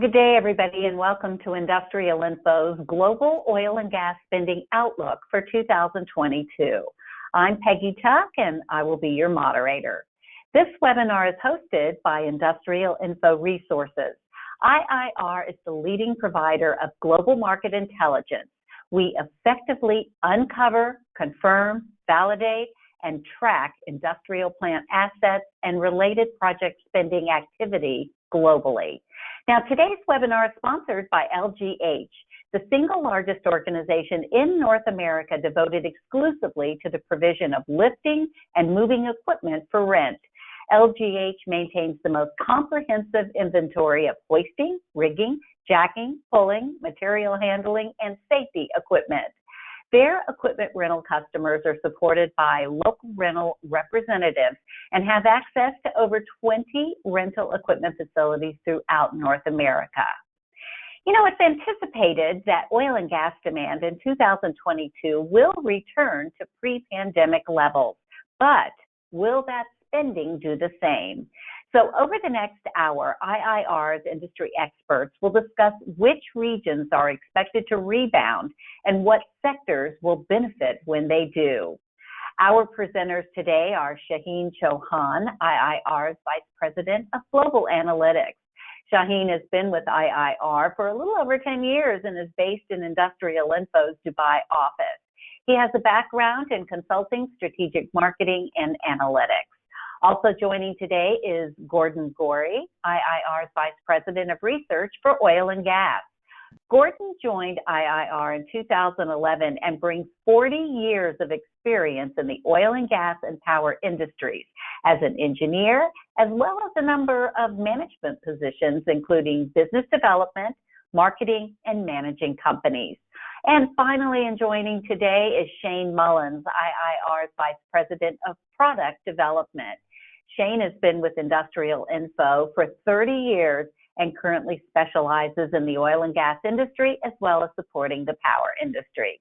Good day, everybody, and welcome to Industrial Info's Global Oil and Gas Spending Outlook for 2022. I'm Peggy Tuck, and I will be your moderator. This webinar is hosted by Industrial Info Resources. IIR is the leading provider of global market intelligence. We effectively uncover, confirm, validate, and track industrial plant assets and related project spending activity globally. Now, today's webinar is sponsored by LGH, the single largest organization in North America devoted exclusively to the provision of lifting and moving equipment for rent. LGH maintains the most comprehensive inventory of hoisting, rigging, jacking, pulling, material handling, and safety equipment. Their equipment rental customers are supported by local rental representatives and have access to over 20 rental equipment facilities throughout North America. You know, it's anticipated that oil and gas demand in 2022 will return to pre-pandemic levels, but will that spending do the same? So over the next hour, IIR's industry experts will discuss which regions are expected to rebound and what sectors will benefit when they do. Our presenters today are Shaheen Chohan, IIR's Vice President of Global Analytics. Shaheen has been with IIR for a little over 10 years and is based in Industrial Info's Dubai office. He has a background in consulting, strategic marketing, and analytics. Also joining today is Gorrie, IIR's Vice President of Research for Oil and Gas. Gordon joined IIR in 2011 and brings 40 years of experience in the oil and gas and power industries as an engineer, as well as a number of management positions, including business development, marketing, and managing companies. And finally, and joining today is Shane Mullins, IIR's Vice President of Product Development. Shane has been with Industrial Info for 30 years and currently specializes in the oil and gas industry as well as supporting the power industry.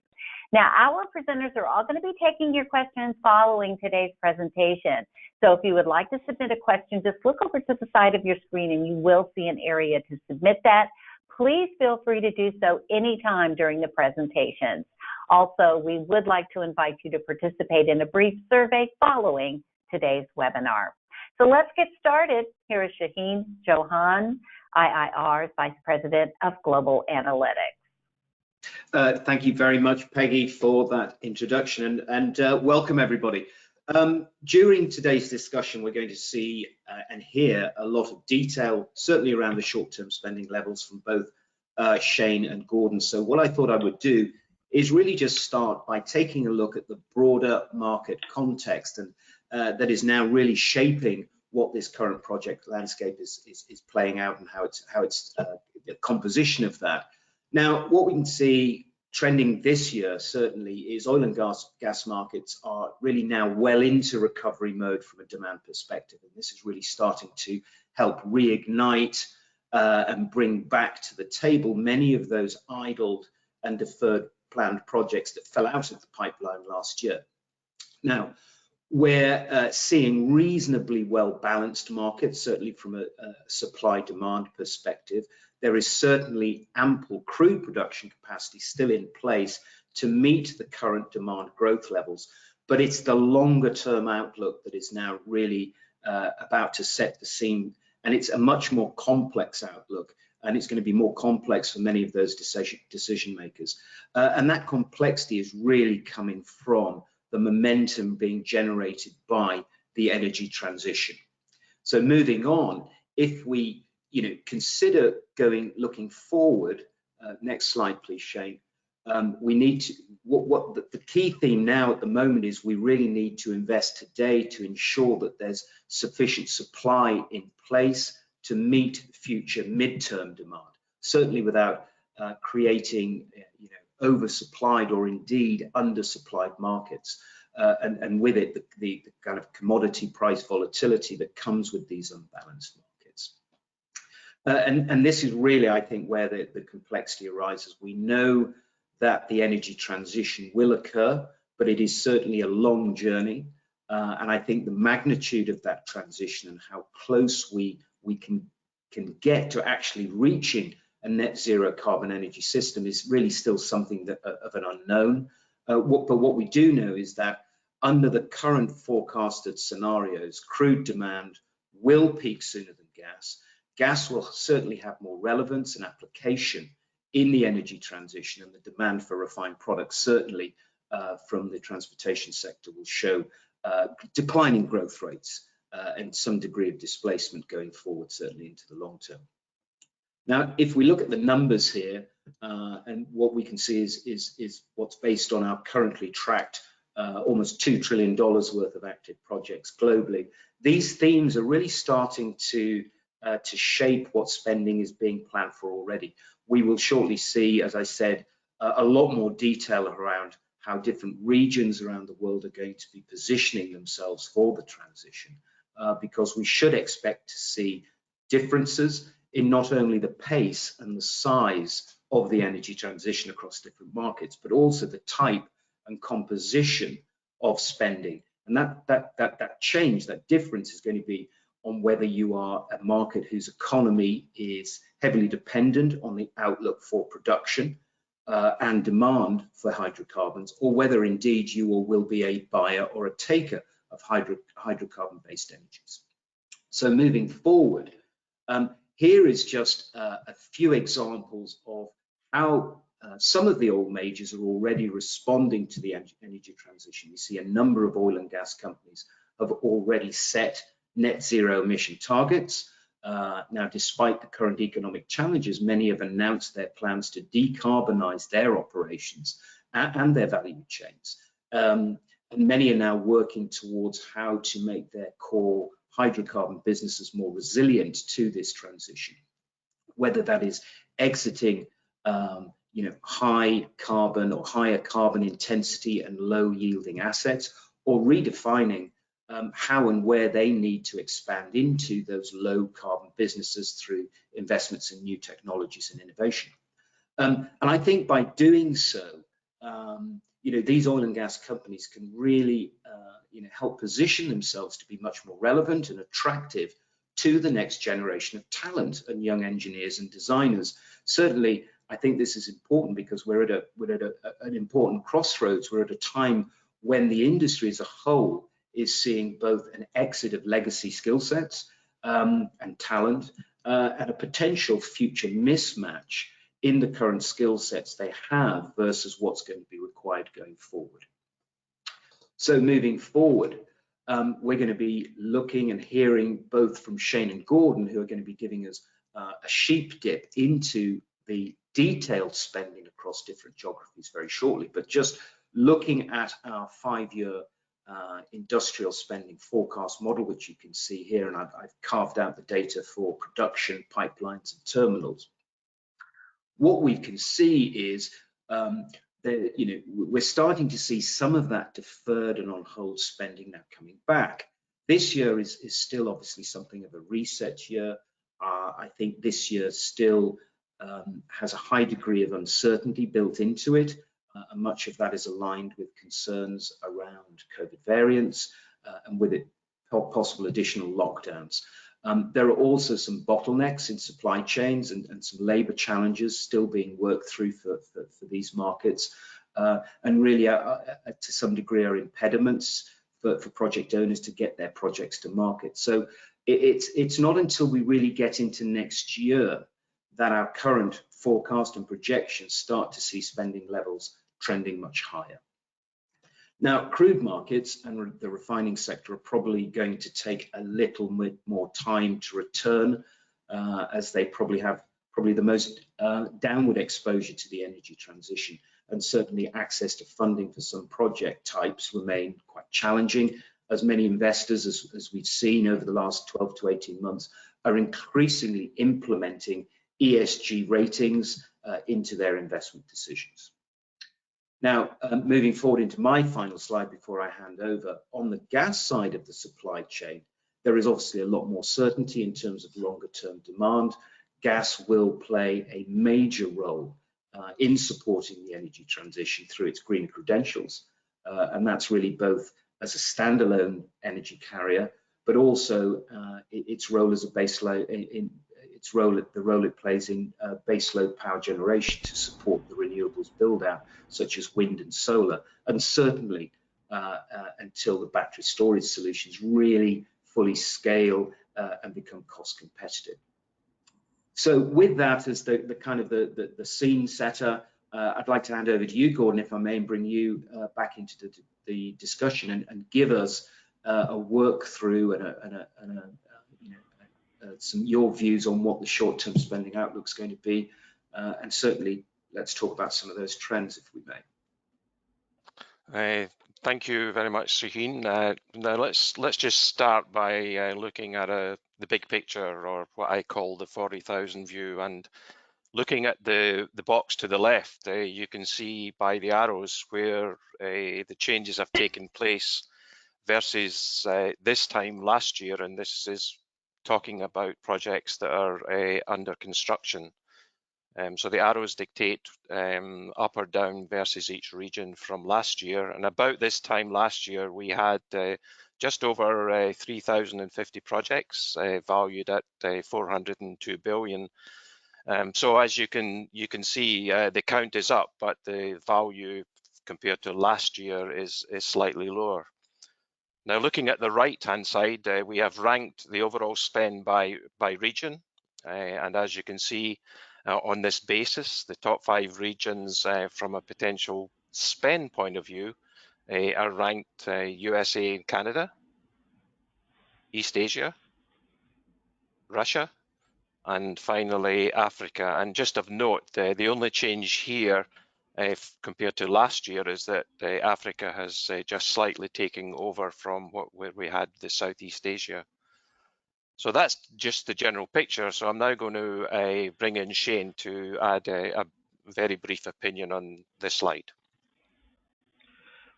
Now, our presenters are all going to be taking your questions following today's presentation. So if you would like to submit a question, just look over to the side of your screen and you will see an area to submit that. Please feel free to do so anytime during the presentations. Also, we would like to invite you to participate in a brief survey following today's webinar. So let's get started. Here is Shaheen Chohan, IIR's Vice President of Global Analytics. Thank you very much, Peggy, for that introduction, and welcome everybody. During today's discussion, we're going to see and hear a lot of detail, certainly around the short-term spending levels from both Shane and Gordon. So what I thought I would do is really just start by taking a look at the broader market context and that is now really shaping what this current project landscape is playing out and how it's the composition of that. Now, what we can see trending this year certainly is oil and gas markets are really now well into recovery mode from a demand perspective, and this is really starting to help reignite and bring back to the table many of those idled and deferred planned projects that fell out of the pipeline last year. Now, we're seeing reasonably well-balanced markets, certainly from a supply-demand perspective. There is certainly ample crude production capacity still in place to meet the current demand growth levels, but it's the longer-term outlook that is now really about to set the scene, and it's a much more complex outlook, and it's going to be more complex for many of those decision makers. And that complexity is really coming from the momentum being generated by the energy transition. So moving on, if we consider looking forward, next slide please, Shane. We need to, the key theme now at the moment is we really need to invest today to ensure that there's sufficient supply in place to meet future midterm demand, certainly without creating oversupplied or indeed undersupplied markets, and with it the kind of commodity price volatility that comes with these unbalanced markets. And this is really, I think, where the complexity arises. We know that the energy transition will occur, but it is certainly a long journey, and I think the magnitude of that transition and how close we can can get to actually reaching a net zero carbon energy system is really still something that, of an unknown. But what we do know is that under the current forecasted scenarios, crude demand will peak sooner than gas. Gas will certainly have more relevance and application in the energy transition, and the demand for refined products certainly from the transportation sector will show declining growth rates and some degree of displacement going forward, certainly into the long term. Now, if we look at the numbers here, and what we can see is what's based on our currently tracked almost $2 trillion worth of active projects globally. These themes are really starting to shape what spending is being planned for already. We will shortly see, as I said, a lot more detail around how different regions around the world are going to be positioning themselves for the transition, because we should expect to see differences in not only the pace and the size of the energy transition across different markets, but also the type and composition of spending. And that change, that difference is going to be on whether you are a market whose economy is heavily dependent on the outlook for production and demand for hydrocarbons, or whether indeed you will be a buyer or a taker of hydrocarbon-based energies. So moving forward, here is just a few examples of how some of the oil majors are already responding to the energy transition. You see a number of oil and gas companies have already set net zero emission targets. Now, despite the current economic challenges, many have announced their plans to decarbonize their operations and their value chains. And many are now working towards how to make their core hydrocarbon businesses more resilient to this transition, whether that is exiting high carbon or higher carbon intensity and low yielding assets, or redefining how and where they need to expand into those low carbon businesses through investments in new technologies and innovation. And I think by doing so, these oil and gas companies can really help position themselves to be much more relevant and attractive to the next generation of talent and young engineers and designers. Certainly, I think this is important because we're at an important crossroads. We're at a time when the industry as a whole is seeing both an exit of legacy skill sets and talent and a potential future mismatch in the current skill sets they have versus what's going to be required going forward. So moving forward, we're going to be looking and hearing both from Shane and Gordon, who are going to be giving us a sheep dip into the detailed spending across different geographies very shortly. But just looking at our 5-year industrial spending forecast model, which you can see here, and I've carved out the data for production, pipelines, and terminals. What we can see is we're starting to see some of that deferred and on hold spending now coming back. This year is still obviously something of a reset year. I think this year still has a high degree of uncertainty built into it, and much of that is aligned with concerns around COVID variants and with it possible additional lockdowns. There are also some bottlenecks in supply chains and some labor challenges still being worked through for these markets, and really to some degree are impediments for project owners to get their projects to market. So it's not until we really get into next year that our current forecast and projections start to see spending levels trending much higher. Now, crude markets and the refining sector are probably going to take a little bit more time to return, as they probably have the most downward exposure to the energy transition, and certainly access to funding for some project types remain quite challenging, as many investors, as we've seen over the last 12 to 18 months, are increasingly implementing ESG ratings into their investment decisions. Now, moving forward into my final slide before I hand over, on the gas side of the supply chain, there is obviously a lot more certainty in terms of longer term demand. Gas will play a major role in supporting the energy transition through its green credentials. And that's really both as a standalone energy carrier, but also its role as a baseload the role it plays in baseload power generation to support the renewables build out, such as wind and solar, and certainly until the battery storage solutions really fully scale and become cost competitive. So with that as the kind of the scene setter, I'd like to hand over to you, Gordon, if I may, and bring you back into the discussion and give us a work through and some your views on what the short-term spending outlook is going to be, and certainly let's talk about some of those trends, if we may. Thank you very much, Shaheen. Now let's just start by looking at the big picture, or what I call the 40,000 view, and looking at the box to the left. You can see by the arrows where the changes have taken place versus this time last year, and this is talking about projects that are under construction. So the arrows dictate up or down versus each region from last year. And about this time last year, we had just over 3,050 projects valued at 402 billion. So as you can see, the count is up, but the value compared to last year is slightly lower. Now, looking at the right-hand side, we have ranked the overall spend by region, and as you can see, on this basis, the top 5 regions from a potential spend point of view are ranked USA and Canada, East Asia, Russia, and finally Africa. And just of note, the only change here compared to last year is that Africa has just slightly taken over from where we had the Southeast Asia. So that's just the general picture. So I'm now going to bring in Shane to add a very brief opinion on this slide.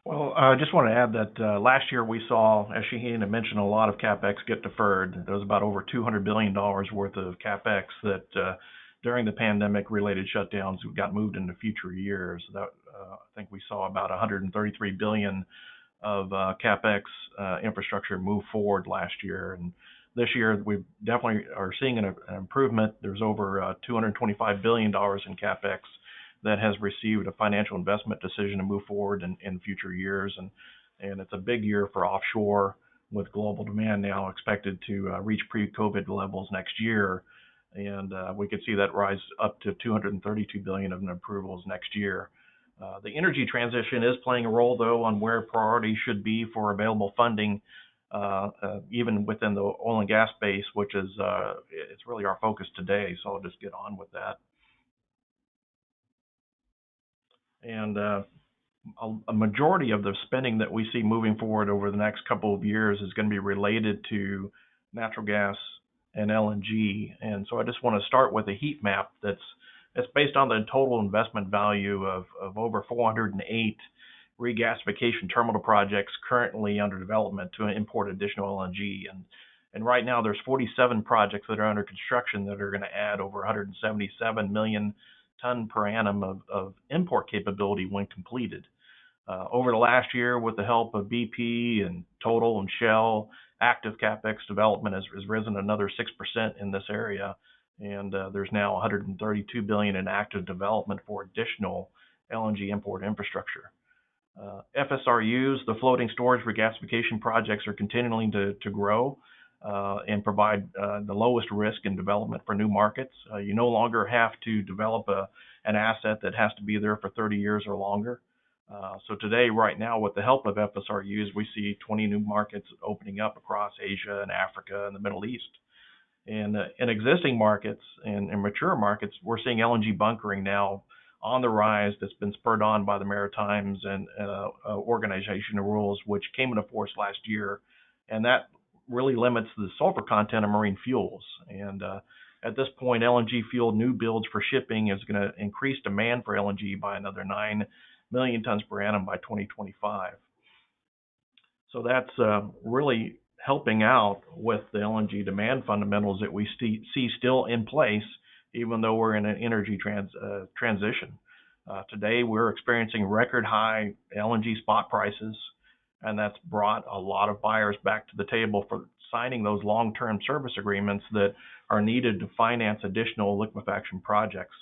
Well, I just want to add that last year we saw, as Shaheen had mentioned, a lot of CapEx get deferred. There was about over $200 billion worth of CapEx that during the pandemic-related shutdowns got moved into future years. That I think we saw about 133 billion of CapEx infrastructure move forward last year, and this year we definitely are seeing an improvement. There's over $225 billion in CapEx that has received a financial investment decision to move forward in future years, and it's a big year for offshore, with global demand now expected to reach pre-COVID levels next year, and we could see that rise up to 232 billion of approvals next year. The energy transition is playing a role, though, on where priorities should be for available funding, even within the oil and gas space, which is it's really our focus today. So I'll just get on with that. And a majority of the spending that we see moving forward over the next couple of years is going to be related to natural gas and LNG. And so I just want to start with a heat map that's based on the total investment value of over 408 regasification terminal projects currently under development to import additional LNG. And right now there's 47 projects that are under construction that are going to add over 177 million ton per annum of import capability when completed. Over the last year, with the help of BP and Total and Shell, active CapEx development has risen another 6% in this area, and there's now 132 billion in active development for additional LNG import infrastructure. FSRUs, the floating storage regasification projects, are continuing to grow and provide the lowest risk in development for new markets. You no longer have to develop an asset that has to be there for 30 years or longer. So today, right now, with the help of FSRUs, we see 20 new markets opening up across Asia and Africa and the Middle East. And in existing markets and mature markets, we're seeing LNG bunkering now on the rise. That's been spurred on by the Maritimes and Organization rules, which came into force last year. And that really limits the sulfur content of marine fuels. And at this point, LNG fuel new builds for shipping is going to increase demand for LNG by another 9 million tons per annum by 2025. So that's really helping out with the LNG demand fundamentals that we see still in place, even though we're in an energy transition. Today, we're experiencing record high LNG spot prices, and that's brought a lot of buyers back to the table for signing those long-term service agreements that are needed to finance additional liquefaction projects,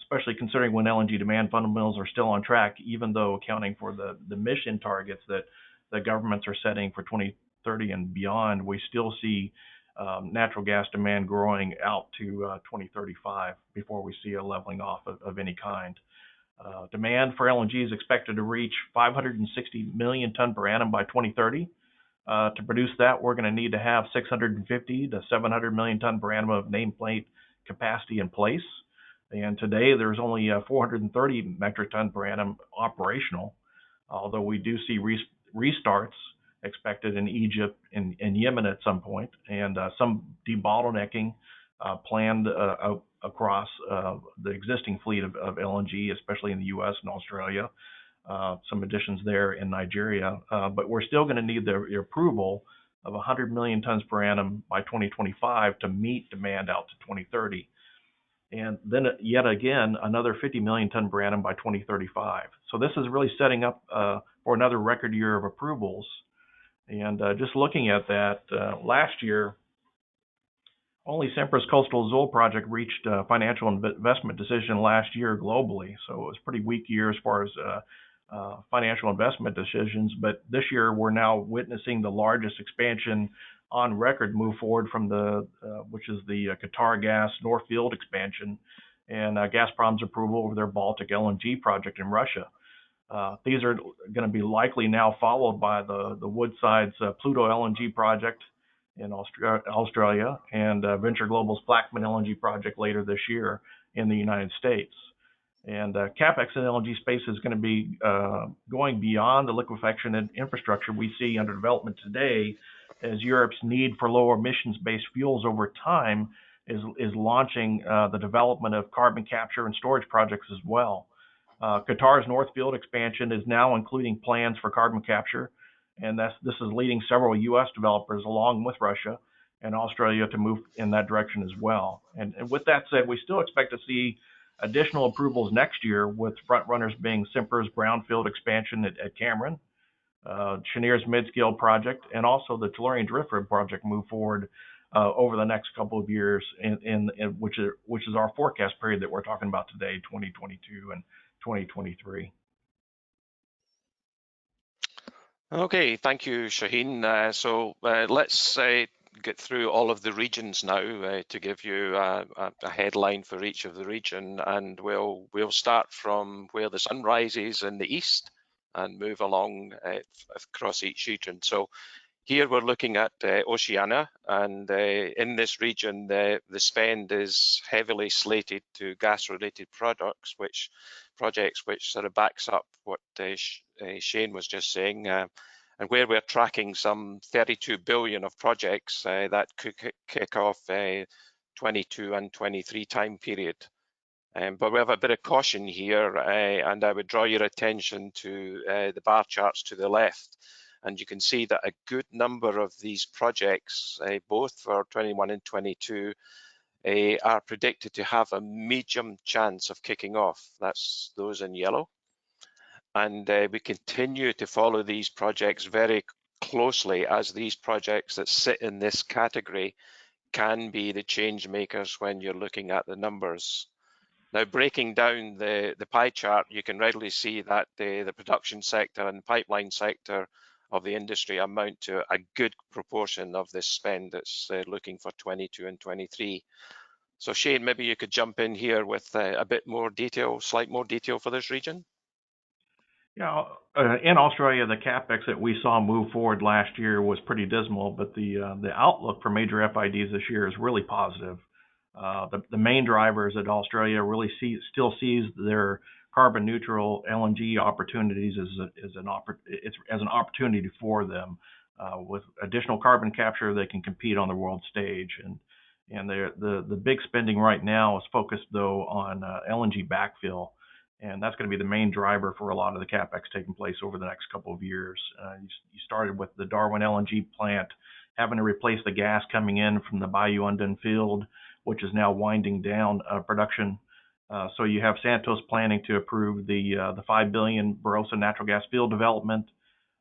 especially considering when LNG demand fundamentals are still on track, even though accounting for the emission targets that the governments are setting for 2030 and beyond, we still see natural gas demand growing out to 2035 before we see a leveling off of any kind. Demand for LNG is expected to reach 560 million ton per annum by 2030. To produce that, we're going to need to have 650 to 700 million ton per annum of nameplate capacity in place. And today there's only 430 metric ton per annum operational, although we do see restarts expected in Egypt and Yemen at some point, and some debottlenecking planned across the existing fleet of LNG, especially in the U.S. and Australia. Some additions there in Nigeria, but we're still going to need the approval of 100 million tons per annum by 2025 to meet demand out to 2030. And then yet again, another 50 million ton per annum by 2035. So this is really setting up for another record year of approvals. And just looking at that, last year, only Sempra's Coastal Azul project reached financial investment decision last year globally. So it was a pretty weak year as far as financial investment decisions. But this year, we're now witnessing the largest expansion on record move forward from which is the Qatar Gas North Field expansion and Gazprom's approval of their Baltic LNG project in Russia. These are going to be likely now followed by the Woodside's Pluto LNG project in Australia and Venture Global's Plaquemine LNG project later this year in the United States. And CapEx in the LNG space is going to be going beyond the liquefaction and infrastructure we see under development today, as Europe's need for lower emissions-based fuels over time is launching the development of carbon capture and storage projects as well. Qatar's North Field expansion is now including plans for carbon capture, and this is leading several U.S. developers along with Russia and Australia to move in that direction as well. And with that said, we still expect to see additional approvals next year, with front runners being Sempra's brownfield expansion at Cameron, Cheniere's mid-scale project, and also the Tellurian Driftwood project move forward over the next couple of years, which is our forecast period that we're talking about today, 2022 and 2023. Okay, thank you, Shaheen. So let's get through all of the regions now to give you a headline for each of the region, and we'll start from where the sun rises in the east and move along across each region. So here we're looking at Oceania, and in this region the spend is heavily slated to gas-related projects, which sort of backs up what Shane was just saying. And where we're tracking some 32 billion of projects that could kick off 22 and 23 time period. But we have a bit of caution here, and I would draw your attention to the bar charts to the left. And you can see that a good number of these projects, both for 21 and 22, are predicted to have a medium chance of kicking off. That's those in yellow. And we continue to follow these projects very closely, as these projects that sit in this category can be the change makers when you're looking at the numbers. Now, breaking down the pie chart, you can readily see that the production sector and the pipeline sector of the industry amount to a good proportion of this spend that's looking for 22 and 23. So Shane, maybe you could jump in here with a bit more detail, slight more detail for this region. Yeah, in Australia, the capex that we saw move forward last year was pretty dismal, but the outlook for major FIDs this year is really positive. The main drivers that Australia really still sees their carbon neutral LNG opportunities as an opportunity for them. With additional carbon capture, they can compete on the world stage, and the big spending right now is focused though on LNG backfill. And that's going to be the main driver for a lot of the capex taking place over the next couple of years. You started with the Darwin LNG plant having to replace the gas coming in from the Bayu-Undan field, which is now winding down production. So you have Santos planning to approve the $5 billion Barossa natural gas field development.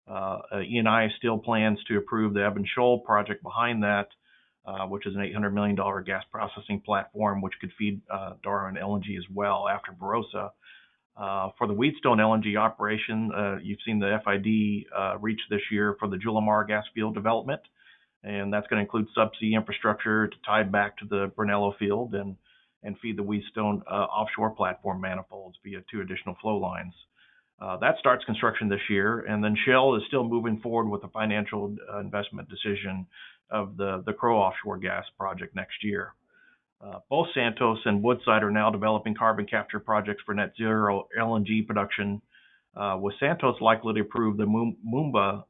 Eni still plans to approve the Evan Shoal project behind that, which is an $800 million gas processing platform, which could feed Darwin LNG as well after Barossa. For the Wheatstone LNG operation, you've seen the FID reach this year for the Julimar gas field development, and that's going to include subsea infrastructure to tie back to the Brunello field and feed the Wheatstone offshore platform manifolds via 2 additional flow lines. That starts construction this year, and then Shell is still moving forward with the financial investment decision of the Crow offshore gas project next year. Both Santos and Woodside are now developing carbon capture projects for net zero LNG production, with Santos likely to approve the Moomba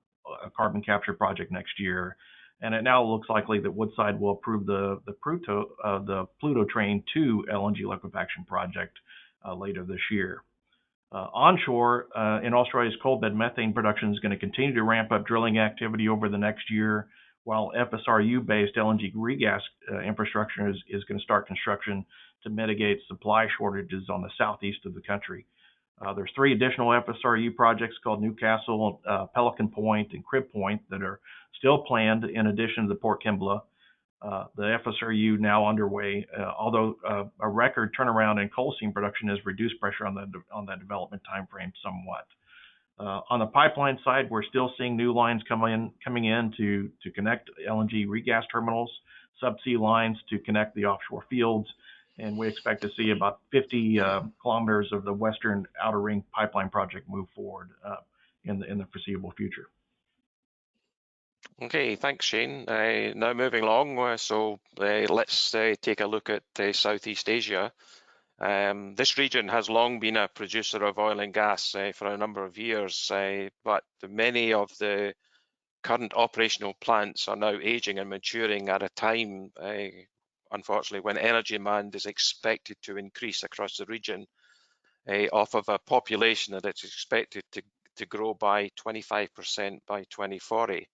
carbon capture project next year. And it now looks likely that Woodside will approve the Pluto Train 2 LNG liquefaction project later this year. Onshore, in Australia's coal bed methane production is going to continue to ramp up drilling activity over the next year, while FSRU-based LNG regas infrastructure is going to start construction to mitigate supply shortages on the southeast of the country. There's 3 additional FSRU projects called Newcastle, Pelican Point, and Crib Point that are still planned in addition to the Port Kembla. The FSRU now underway, although a record turnaround in coal seam production has reduced pressure on that development timeframe somewhat. On the pipeline side, we're still seeing new lines coming in to connect LNG regas terminals, subsea lines to connect the offshore fields, and we expect to see about 50 kilometers of the Western Outer Ring pipeline project move forward in the foreseeable future. Okay, thanks, Shane. Now moving along, let's take a look at Southeast Asia. This region has long been a producer of oil and gas for a number of years, but many of the current operational plants are now aging and maturing at a time, unfortunately, when energy demand is expected to increase across the region off of a population that is expected to grow by 25% by 2040.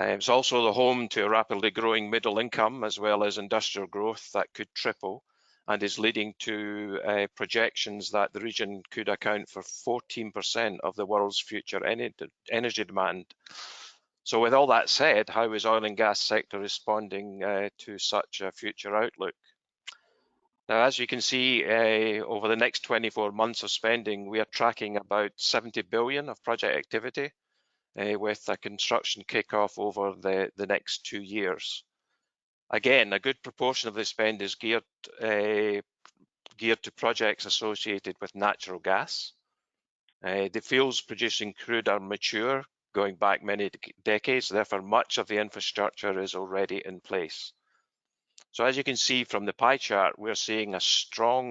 It's also the home to a rapidly growing middle income as well as industrial growth that could triple, and is leading to projections that the region could account for 14% of the world's future energy demand. So with all that said, how is oil and gas sector responding to such a future outlook? Now, as you can see, over the next 24 months of spending, we are tracking about 70 billion of project activity, with a construction kickoff over the next 2 years. Again, a good proportion of the spend is geared to projects associated with natural gas. The fields producing crude are mature, going back many decades, therefore much of the infrastructure is already in place. So as you can see from the pie chart, we're seeing a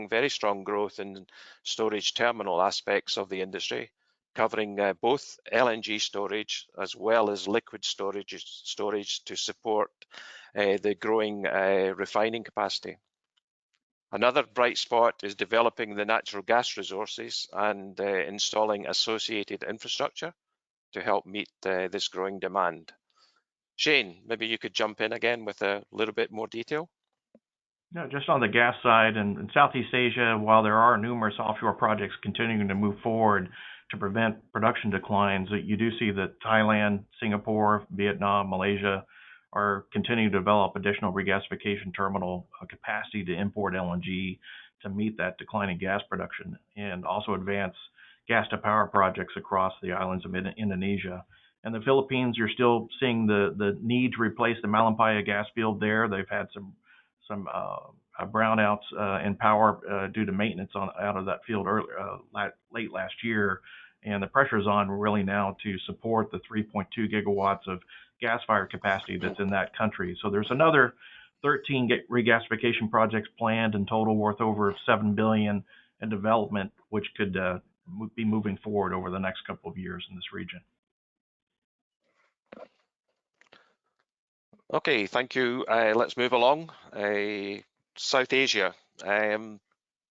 very strong growth in storage terminal aspects of the industry, covering both LNG storage as well as liquid storage to support the growing refining capacity. Another bright spot is developing the natural gas resources and installing associated infrastructure to help meet this growing demand. Shane, maybe you could jump in again with a little bit more detail. Yeah, just on the gas side, and in Southeast Asia, while there are numerous offshore projects continuing to move forward to prevent production declines, you do see that Thailand, Singapore, Vietnam, Malaysia are continuing to develop additional regasification terminal capacity to import LNG to meet that declining gas production, and also advance gas to power projects across the islands of Indonesia. And the Philippines, you're still seeing the need to replace the Malampaya gas field there. They've had some brownouts in power due to maintenance out of that field late last year, and the pressure is on really now to support the 3.2 gigawatts of gas-fired capacity that's in that country. So there's another 13 regasification projects planned in total, worth over $7 billion in development, which could be moving forward over the next couple of years in this region. Okay, thank you. Let's move along. South Asia.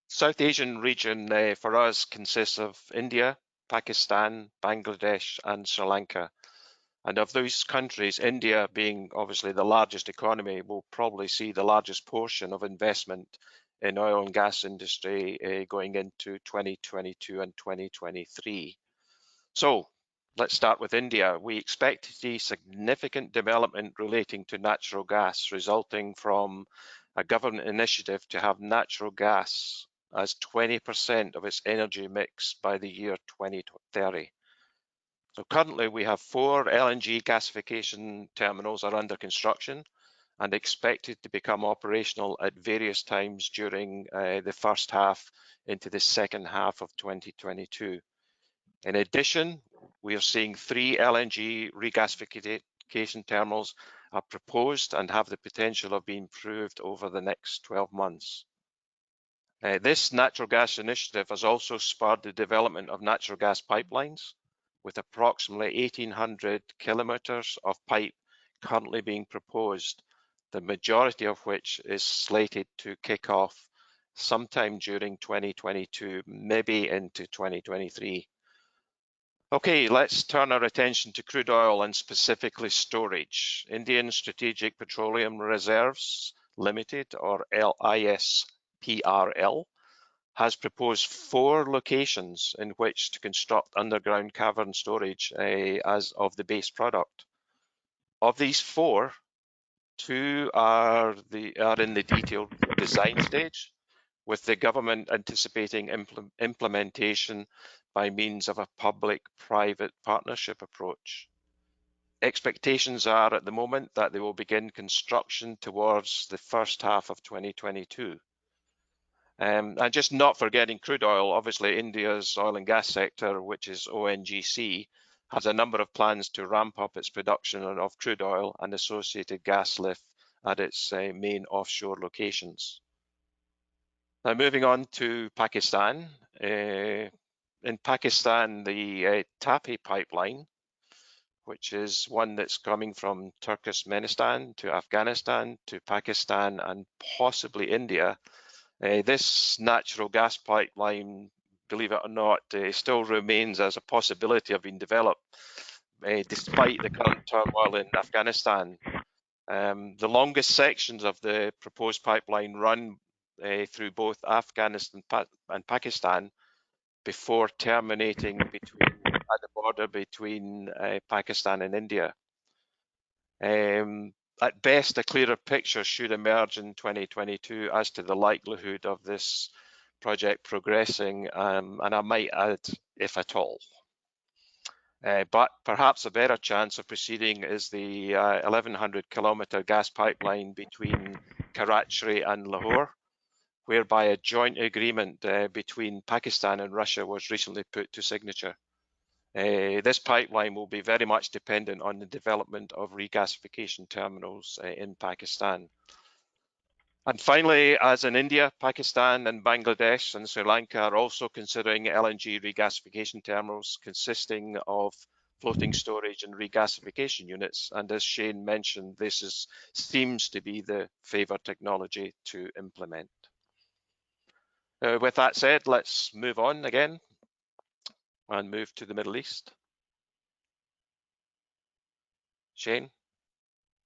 South Asian region for us consists of India, Pakistan, Bangladesh, and Sri Lanka. And of those countries, India, being obviously the largest economy, will probably see the largest portion of investment in oil and gas industry going into 2022 and 2023. So let's start with India. We expect to see significant development relating to natural gas, resulting from a government initiative to have natural gas as 20% of its energy mix by the year 2030. So currently we have 4 LNG gasification terminals are under construction and expected to become operational at various times during the first half into the second half of 2022. In addition, we are seeing 3 LNG regasification terminals are proposed and have the potential of being approved over the next 12 months. This natural gas initiative has also spurred the development of natural gas pipelines, with approximately 1,800 kilometres of pipe currently being proposed, the majority of which is slated to kick off sometime during 2022, maybe into 2023. Okay, let's turn our attention to crude oil and specifically storage. Indian Strategic Petroleum Reserves Limited, or ISPRL, has proposed 4 locations in which to construct underground cavern storage as of the base product. Of these 4, 2 are in the detailed design stage, with the government anticipating implementation by means of a public-private partnership approach. Expectations are at the moment that they will begin construction towards the first half of 2022. And just not forgetting crude oil, obviously India's oil and gas sector, which is ONGC, has a number of plans to ramp up its production of crude oil and associated gas lift at its main offshore locations. Now moving on to Pakistan. In Pakistan, the TAPI pipeline, which is one that's coming from Turkmenistan to Afghanistan to Pakistan and possibly India. This natural gas pipeline, believe it or not, still remains as a possibility of being developed despite the current turmoil in Afghanistan. The longest sections of the proposed pipeline run through both Afghanistan and Pakistan before terminating at the border between Pakistan and India. At best, a clearer picture should emerge in 2022 as to the likelihood of this project progressing, and I might add, if at all. But perhaps a better chance of proceeding is the 1,100 kilometre gas pipeline between Karachi and Lahore, whereby a joint agreement between Pakistan and Russia was recently put to signature. This pipeline will be very much dependent on the development of regasification terminals in Pakistan. And finally, as in India, Pakistan and Bangladesh and Sri Lanka are also considering LNG regasification terminals consisting of floating storage and regasification units. And as Shane mentioned, this seems to be the favoured technology to implement. With that said, let's move on again and move to the Middle East. Shane,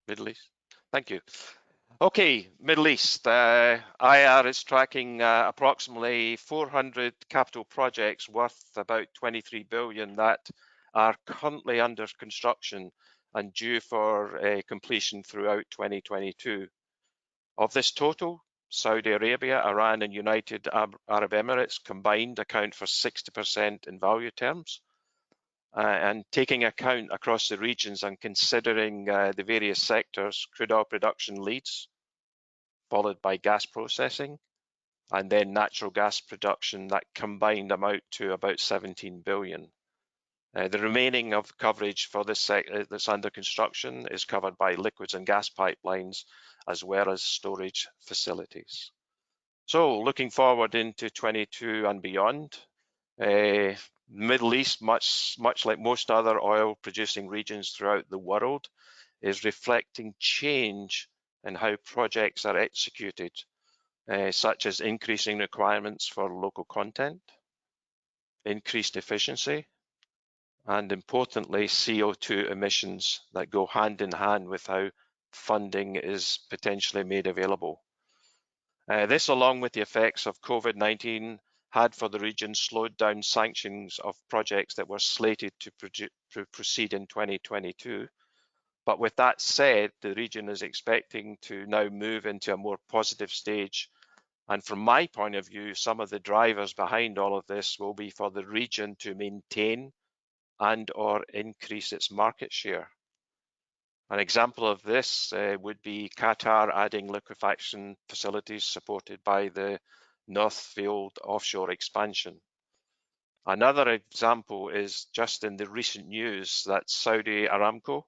Middle East, thank you. Okay, Middle East. IR is tracking approximately 400 capital projects worth about 23 billion that are currently under construction and due for completion throughout 2022. Of this total, Saudi Arabia, Iran and United Arab Emirates combined account for 60% in value terms. And taking account across the regions and considering the various sectors, crude oil production leads, followed by gas processing, and then natural gas production that combined amount to about 17 billion. The remaining of coverage for this sector that's under construction is covered by liquids and gas pipelines, as well as storage facilities. So looking forward into 22 and beyond, Middle East, much like most other oil producing regions throughout the world, is reflecting change in how projects are executed, such as increasing requirements for local content, increased efficiency, and importantly, CO2 emissions that go hand in hand with how funding is potentially made available. This, along with the effects of COVID-19 had for the region slowed down sanctions of projects that were slated to proceed in 2022. But with that said, the region is expecting to now move into a more positive stage. And from my point of view, some of the drivers behind all of this will be for the region to maintain and or increase its market share. An example of this would be Qatar adding liquefaction facilities supported by the North Field offshore expansion. Another example is just in the recent news that Saudi Aramco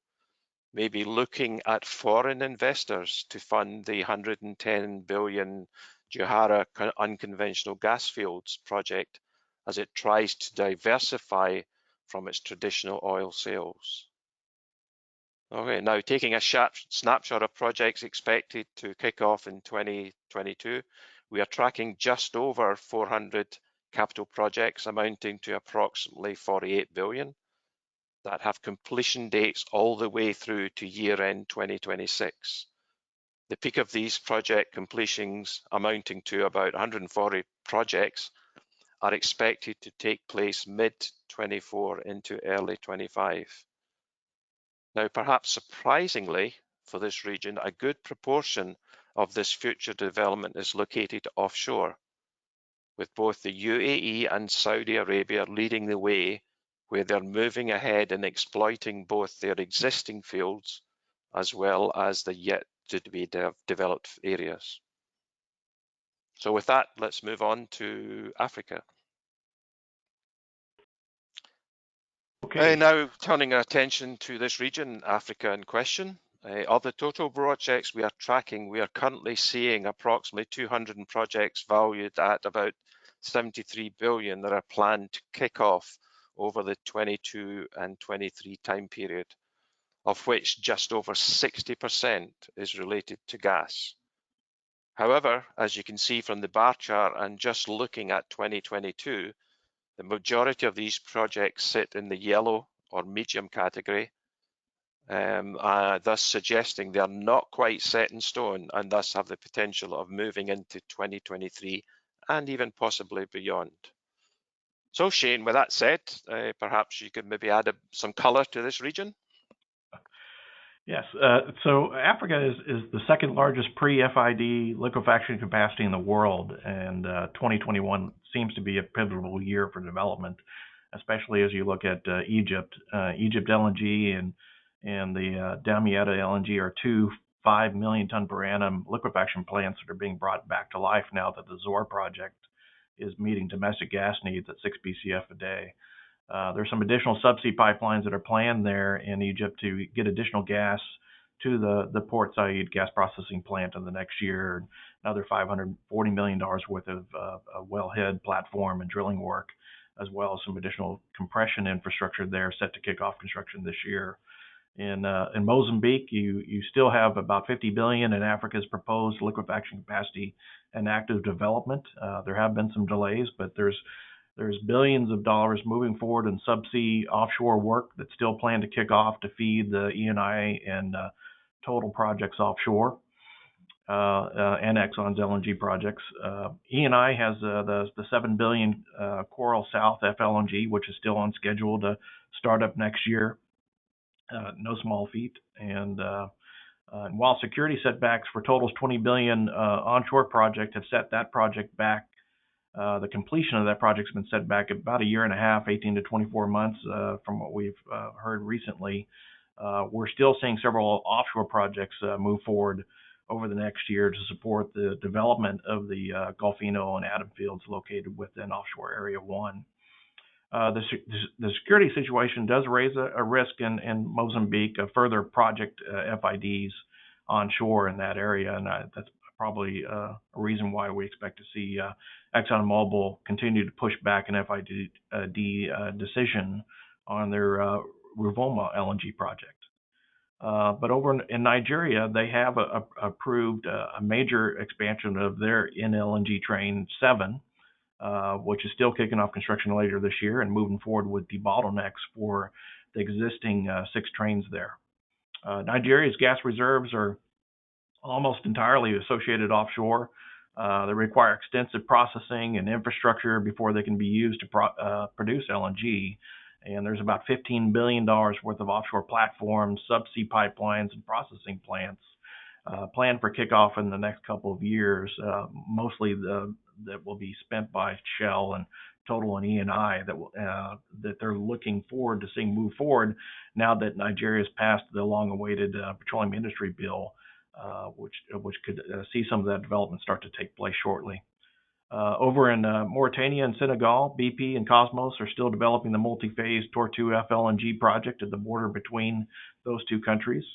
may be looking at foreign investors to fund the 110 billion Johara unconventional gas fields project as it tries to diversify from its traditional oil sales. Okay, now taking a snapshot of projects expected to kick off in 2022, we are tracking just over 400 capital projects amounting to approximately 48 billion that have completion dates all the way through to year-end 2026. The peak of these project completions, amounting to about 140 projects, are expected to take place mid-24 into early 25. Now, perhaps surprisingly for this region, a good proportion of this future development is located offshore, with both the UAE and Saudi Arabia leading the way, where they're moving ahead and exploiting both their existing fields as well as the yet to be developed areas. So with that, let's move on to Africa. Okay. Now turning our attention to this region, Africa in question. Of the total projects we are tracking, we are currently seeing approximately 200 projects valued at about 73 billion that are planned to kick off over the 22 and 23 time period, of which just over 60% is related to gas. However, as you can see from the bar chart and just looking at 2022, the majority of these projects sit in the yellow or medium category, thus suggesting they are not quite set in stone and thus have the potential of moving into 2023 and even possibly beyond. So Shane, with that said, perhaps you could maybe add some colour to this region? Yes. So Africa is the second largest pre-FID liquefaction capacity in the world, and 2021 seems to be a pivotal year for development, especially as you look at Egypt. Egypt LNG and the Damietta LNG are two 5 million ton per annum liquefaction plants that are being brought back to life now that the Zohr project is meeting domestic gas needs at 6 BCF a day. There's some additional subsea pipelines that are planned there in Egypt to get additional gas to the Port Said gas processing plant in the next year. Another $540 million worth of wellhead platform and drilling work, as well as some additional compression infrastructure there set to kick off construction this year. In Mozambique, you still have about 50 billion in Africa's proposed liquefaction capacity and active development. There have been some delays, but there's billions of dollars moving forward in subsea offshore work that's still planned to kick off to feed the ENI and Total projects offshore and Exxon's LNG projects. ENI has the 7 billion Coral South FLNG, which is still on schedule to start up next year. No small feat. And while security setbacks for Total's 20 billion onshore project have set that project back, the completion of that project's been set back about a year and a half, 18 to 24 months, from what we've heard recently. We're still seeing several offshore projects move forward over the next year to support the development of the Golfino and Adam fields located within Offshore Area 1. The security situation does raise a risk in Mozambique of further project FIDs onshore in that area, and that's probably a reason why we expect to see ExxonMobil continue to push back an FID decision on their Ruvuma LNG project. But over in Nigeria, they have approved a major expansion of their LNG train 7, which is still kicking off construction later this year and moving forward with debottlenecks for the existing 6 trains there. Nigeria's gas reserves are almost entirely associated offshore. They require extensive processing and infrastructure before they can be used to produce LNG. And there's about $15 billion worth of offshore platforms, subsea pipelines, and processing plants planned for kickoff in the next couple of years. Mostly that will be spent by Shell and Total and Eni that they're looking forward to seeing move forward now that Nigeria has passed the long-awaited petroleum industry bill, which could see some of that development start to take place shortly. Over in Mauritania and Senegal, BP and Cosmos are still developing the multi-phase Tortue FLNG project at the border between those two countries.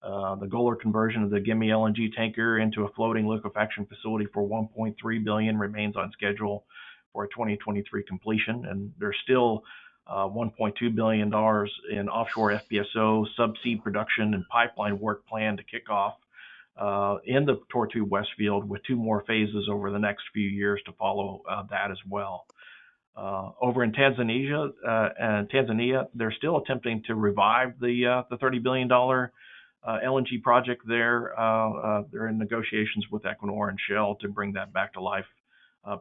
The Golar conversion of the Gimi LNG tanker into a floating liquefaction facility for $1.3 billion remains on schedule for a 2023 completion, and there's still $1.2 billion in offshore FPSO, subsea production, and pipeline work planned to kick off in the Tortue West field, with 2 more phases over the next few years to follow that as well. Over in Tanzania, they're still attempting to revive the $30 billion LNG project there. They're in negotiations with Equinor and Shell to bring that back to life.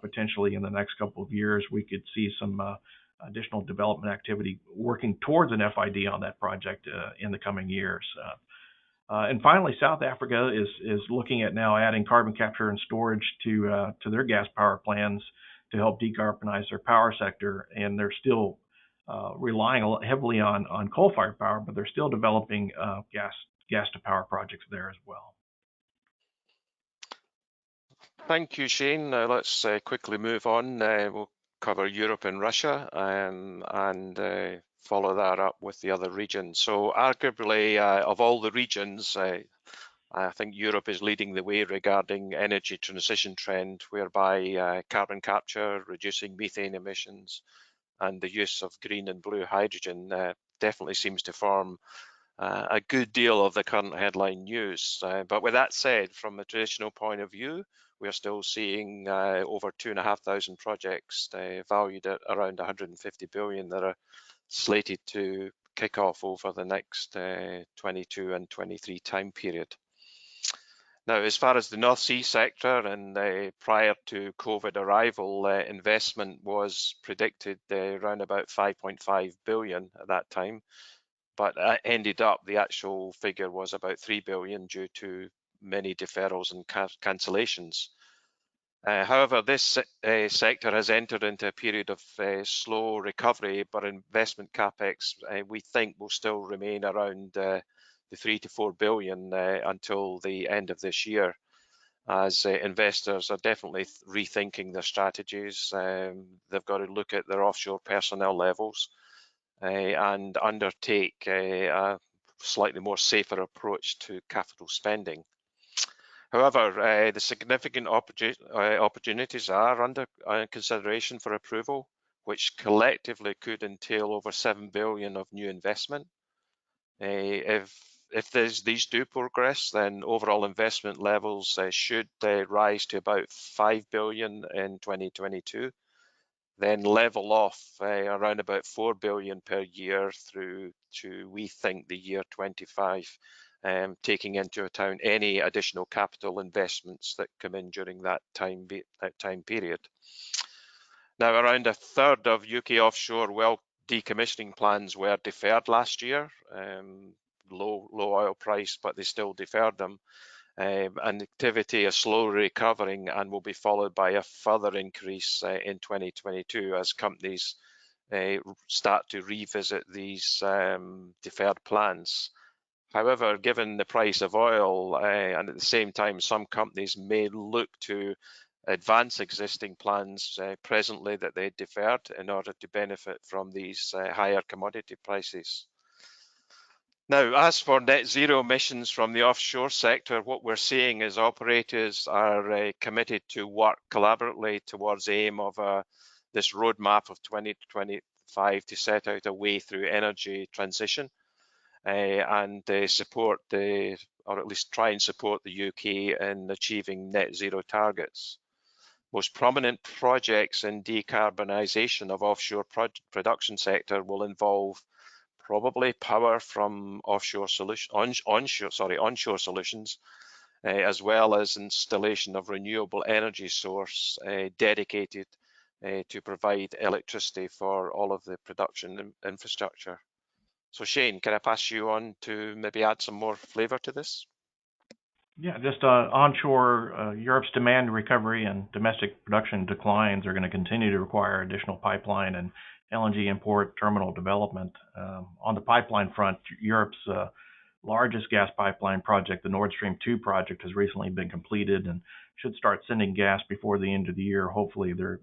Potentially in the next couple of years, we could see some additional development activity working towards an FID on that project in the coming years. And finally, South Africa is looking at now adding carbon capture and storage to their gas power plans to help decarbonize their power sector. And they're still relying heavily on coal-fired power, but they're still developing gas to power projects there as well. Thank you, Shane. Let's quickly move on. We'll cover Europe and Russia and follow that up with the other regions. So arguably, of all the regions, I think Europe is leading the way regarding energy transition trend, whereby carbon capture, reducing methane emissions, and the use of green and blue hydrogen definitely seems to form a good deal of the current headline news. But with that said, from a traditional point of view, we are still seeing over 2,500 projects valued at around 150 billion that are slated to kick off over the next 22 and 23 time period. Now, as far as the North Sea sector, and prior to COVID arrival, investment was predicted around about 5.5 billion at that time, but ended up the actual figure was about 3 billion due to many deferrals and cancellations. However, this sector has entered into a period of slow recovery, but investment capex we think will still remain around the 3 to 4 billion until the end of this year, as investors are definitely rethinking their strategies. They've got to look at their offshore personnel levels and undertake a slightly more safer approach to capital spending. However, the significant opportunities are under consideration for approval, which collectively could entail over 7 billion of new investment. If these do progress, then overall investment levels should rise to about 5 billion in 2022, then level off around about 4 billion per year through to, we think, the year 25. Taking into account any additional capital investments that come in during that time period. Now, around a third of UK offshore well decommissioning plans were deferred last year. Low oil price, but they still deferred them. And activity is slowly recovering and will be followed by a further increase in 2022 as companies start to revisit these deferred plans. However, given the price of oil and at the same time, some companies may look to advance existing plans presently that they deferred in order to benefit from these higher commodity prices. Now, as for net zero emissions from the offshore sector, what we're seeing is operators are committed to work collaboratively towards the aim of this roadmap of 2025 to set out a way through energy transition. And support or at least try and support the UK in achieving net zero targets. Most prominent projects in decarbonisation of offshore production sector will involve probably power from onshore solutions, as well as installation of renewable energy source dedicated to provide electricity for all of the production infrastructure. So Shane, can I pass you on to maybe add some more flavour to this? Yeah, just onshore, Europe's demand recovery and domestic production declines are going to continue to require additional pipeline and LNG import terminal development. On the pipeline front, Europe's largest gas pipeline project, the Nord Stream 2 project, has recently been completed and should start sending gas before the end of the year. Hopefully, their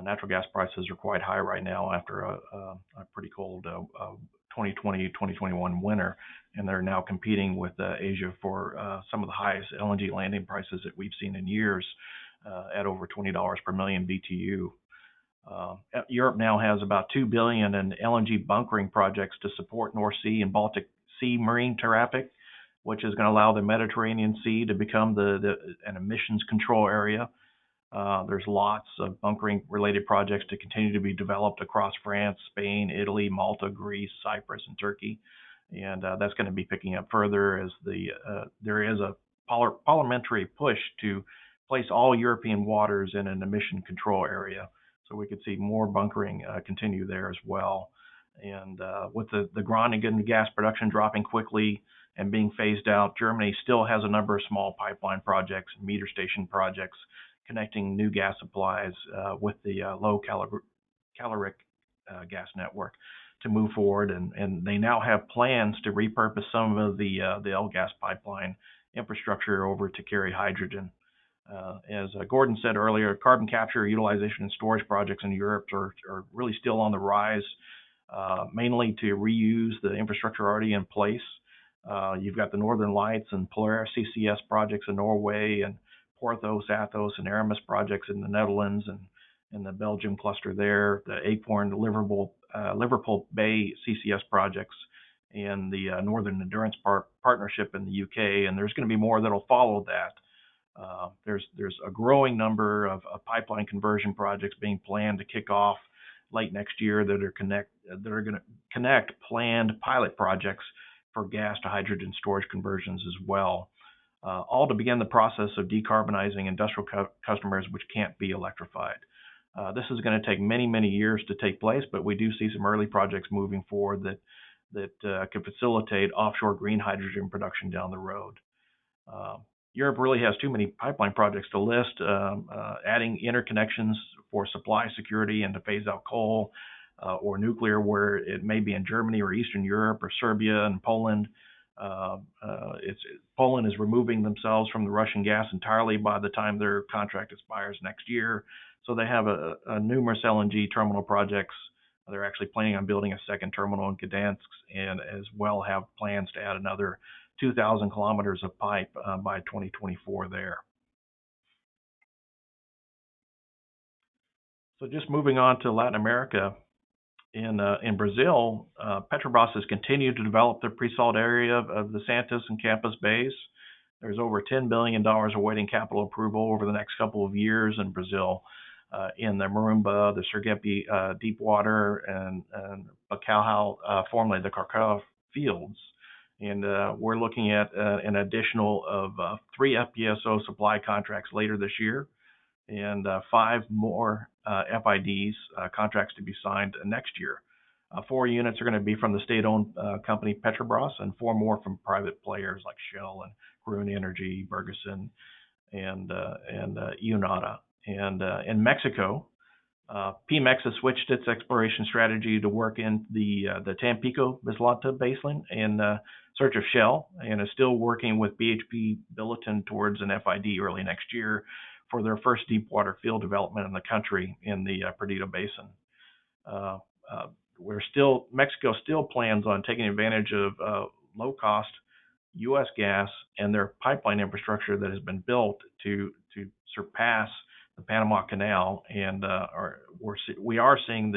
natural gas prices are quite high right now after a pretty cold 2020-2021 winter, and they're now competing with Asia for some of the highest LNG landing prices that we've seen in years, at over $20 per million BTU. Europe now has about $2 billion in LNG bunkering projects to support North Sea and Baltic Sea marine traffic, which is going to allow the Mediterranean Sea to become an emissions control area. There's lots of bunkering related projects to continue to be developed across France, Spain, Italy, Malta, Greece, Cyprus, and Turkey. And that's going to be picking up further as there is a parliamentary push to place all European waters in an emission control area. So we could see more bunkering continue there as well. And with the Groningen gas production dropping quickly and being phased out, Germany still has a number of small pipeline projects, meter station projects, connecting new gas supplies with the low caloric gas network to move forward. And they now have plans to repurpose some of the L-gas pipeline infrastructure over to carry hydrogen. As Gordon said earlier, carbon capture, utilization, and storage projects in Europe are really still on the rise, mainly to reuse the infrastructure already in place. You've got the Northern Lights and Polaris CCS projects in Norway, and Porthos, Athos, and Aramis projects in the Netherlands, and in the Belgium cluster there, the Acorn, Liverpool Bay CCS projects, and the Northern Endurance Partnership in the UK, and there's going to be more that'll follow that. There's a growing number of pipeline conversion projects being planned to kick off late next year that are going to connect planned pilot projects for gas to hydrogen storage conversions as well, all to begin the process of decarbonizing industrial customers which can't be electrified. This is going to take many years to take place, but we do see some early projects moving forward that could facilitate offshore green hydrogen production down the road. Europe really has too many pipeline projects to list, adding interconnections for supply security and to phase out coal or nuclear where it may be in Germany or Eastern Europe or Serbia and Poland. Poland is removing themselves from the Russian gas entirely by the time their contract expires next year. So they have a numerous LNG terminal projects. They're actually planning on building a second terminal in Gdansk, and as well have plans to add another 2,000 kilometers of pipe by 2024 there. So just moving on to Latin America, in Brazil, Petrobras has continued to develop the pre-salt area of the Santos and Campos bays. There's over $10 billion awaiting capital approval over the next couple of years in Brazil, in the Marumba, the Sergipe Deepwater, and Bacalhau, formerly the Carcará fields. And we're looking at an additional of 3 FPSO supply contracts later this year, and 5 more FIDs contracts to be signed next year. 4 units are going to be from the state-owned company Petrobras, and 4 more from private players like Shell and Gruen Energy, Bergeson, and Unada. And in Mexico, Pemex has switched its exploration strategy to work in the Tampico Mislata Basin in search of Shell, and is still working with BHP Billiton towards an FID early next year for their first deepwater field development in the country in the Perdido Basin. Mexico still plans on taking advantage of low-cost U.S. gas and their pipeline infrastructure that has been built to surpass the Panama Canal, and we are seeing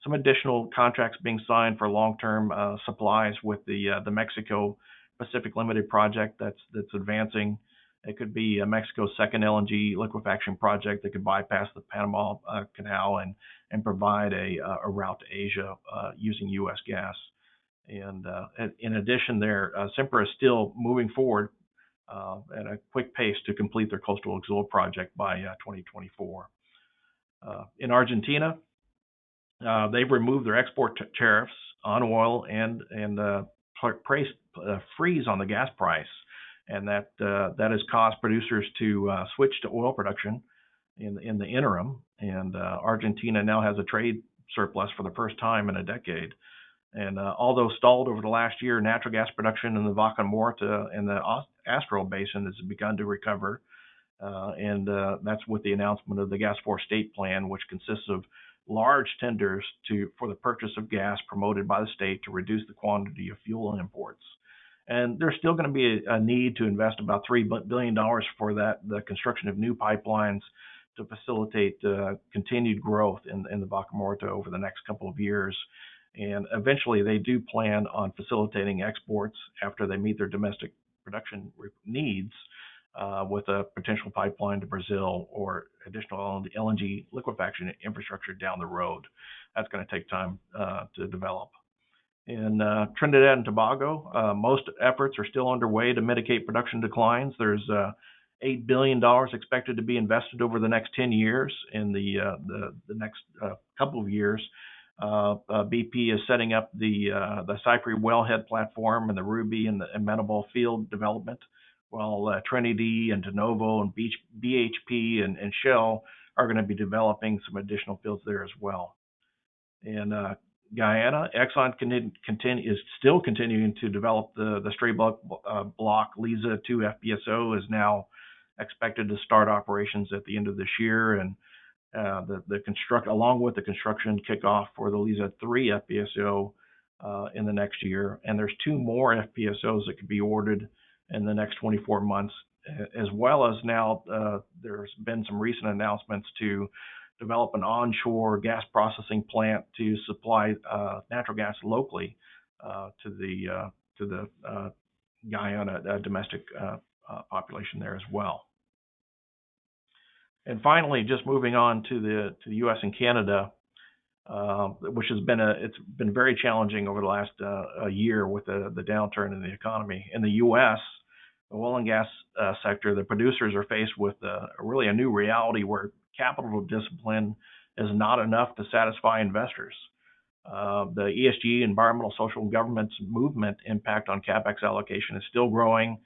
some additional contracts being signed for long-term supplies with the Mexico Pacific Limited project that's advancing. It could be Mexico's second LNG liquefaction project that could bypass the Panama Canal and provide a route to Asia using U.S. gas. And in addition, Sempra is still moving forward at a quick pace to complete their coastal auxiliary project by 2024. In Argentina, they've removed their export tariffs on oil and freeze on the gas price, and that has caused producers to switch to oil production in the interim. And Argentina now has a trade surplus for the first time in a decade. And although stalled over the last year, natural gas production in the Vaca Muerta and the Astral Basin has begun to recover. And that's with the announcement of the Gas for State plan, which consists of large tenders for the purchase of gas promoted by the state to reduce the quantity of fuel imports. And there's still going to be a need to invest about $3 billion for the construction of new pipelines to facilitate continued growth in the Vaca Muerta over the next couple of years. And eventually they do plan on facilitating exports after they meet their domestic production needs with a potential pipeline to Brazil or additional LNG liquefaction infrastructure down the road. That's going to take time to develop. In Trinidad and Tobago, most efforts are still underway to mitigate production declines. There's $8 billion expected to be invested over the next 10 years. In the next couple of years, BP is setting up the Cypre wellhead platform and the Ruby and the Amenable field development, while Trinity and De Novo and BHP and Shell are going to be developing some additional fields there as well. In Guyana, Exxon is still continuing to develop the Stray Bulk block. Liza 2 FPSO is now expected to start operations at the end of this year, and along with the construction kickoff for the Liza 3 FPSO in the next year. And there's 2 more FPSOs that could be ordered in the next 24 months, as well as now there's been some recent announcements to develop an onshore gas processing plant to supply natural gas locally to the Guyana domestic population there as well. And finally, just moving on to the U.S. and Canada, which has been very challenging over the last year with the downturn in the economy. In the U.S., the oil and gas sector, the producers are faced with really a new reality where capital discipline is not enough to satisfy investors. The ESG, environmental, social, and governance movement impact on CapEx allocation is still growing.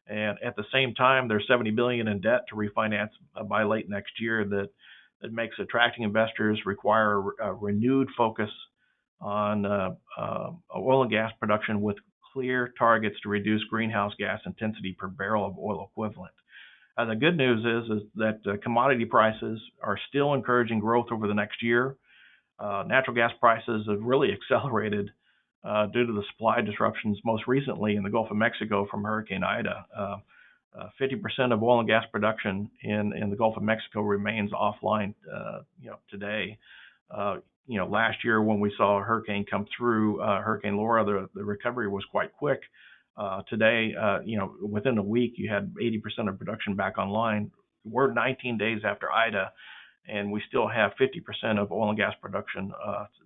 And at the same time, there's $70 billion in debt to refinance by late next year that makes attracting investors require a renewed focus on oil and gas production with clear targets to reduce greenhouse gas intensity per barrel of oil equivalent. The good news is that commodity prices are still encouraging growth over the next year. Natural gas prices have really accelerated due to the supply disruptions most recently in the Gulf of Mexico from Hurricane Ida. 50% of oil and gas production in the Gulf of Mexico remains offline today. Last year when we saw a hurricane come through, Hurricane Laura, the recovery was quite quick. Today, within a week, you had 80% of production back online. We're 19 days after Ida, and we still have 50% of oil and gas production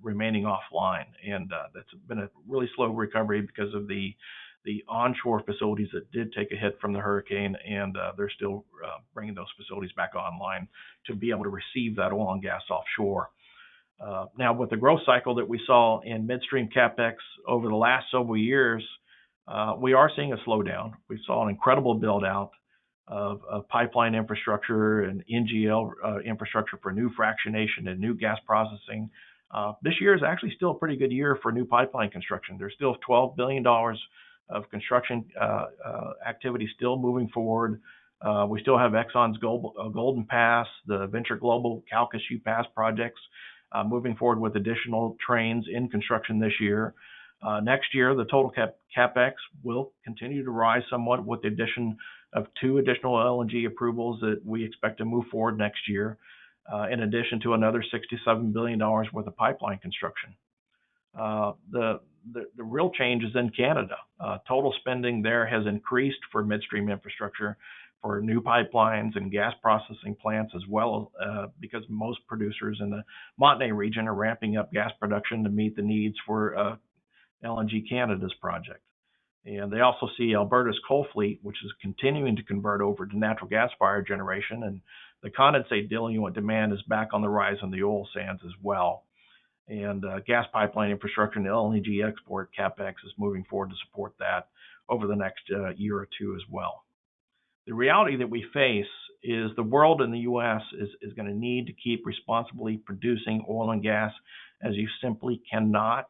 remaining offline. And that's been a really slow recovery because of the onshore facilities that did take a hit from the hurricane, and they're still bringing those facilities back online to be able to receive that oil and gas offshore. Now, with the growth cycle that we saw in midstream CapEx over the last several years, we are seeing a slowdown. We saw an incredible build out of pipeline infrastructure and NGL infrastructure for new fractionation and new gas processing. This year is actually still a pretty good year for new pipeline construction. There's still $12 billion of construction activity still moving forward. We still have Exxon's Golden Pass, the Venture Global Calcasieu Pass projects moving forward with additional trains in construction this year. Next year, the total CapEx will continue to rise somewhat with the addition of 2 additional LNG approvals that we expect to move forward next year, in addition to another $67 billion worth of pipeline construction. The real change is in Canada. Total spending there has increased for midstream infrastructure, for new pipelines and gas processing plants, as well because most producers in the Montney region are ramping up gas production to meet the needs for LNG Canada's project. And they also see Alberta's coal fleet, which is continuing to convert over to natural gas-fired generation, and the condensate diluent demand is back on the rise on the oil sands as well. And gas pipeline infrastructure and LNG export CapEx is moving forward to support that over the next year or two as well. The reality that we face is the world and the U.S. is going to need to keep responsibly producing oil and gas, as you simply cannot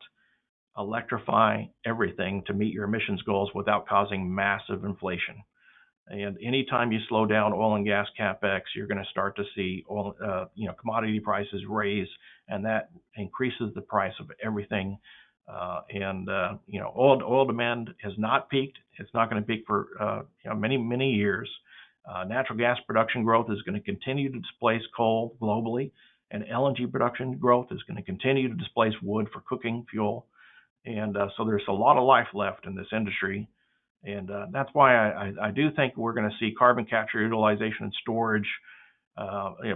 electrify everything to meet your emissions goals without causing massive inflation. And anytime you slow down oil and gas CapEx, you're going to start to see oil, commodity prices raise, and that increases the price of everything. Oil demand has not peaked. It's not going to peak for many years. Natural gas production growth is going to continue to displace coal globally, and LNG production growth is going to continue to displace wood for cooking fuel. And so there's a lot of life left in this industry. And that's why I do think we're going to see carbon capture, utilization, and storage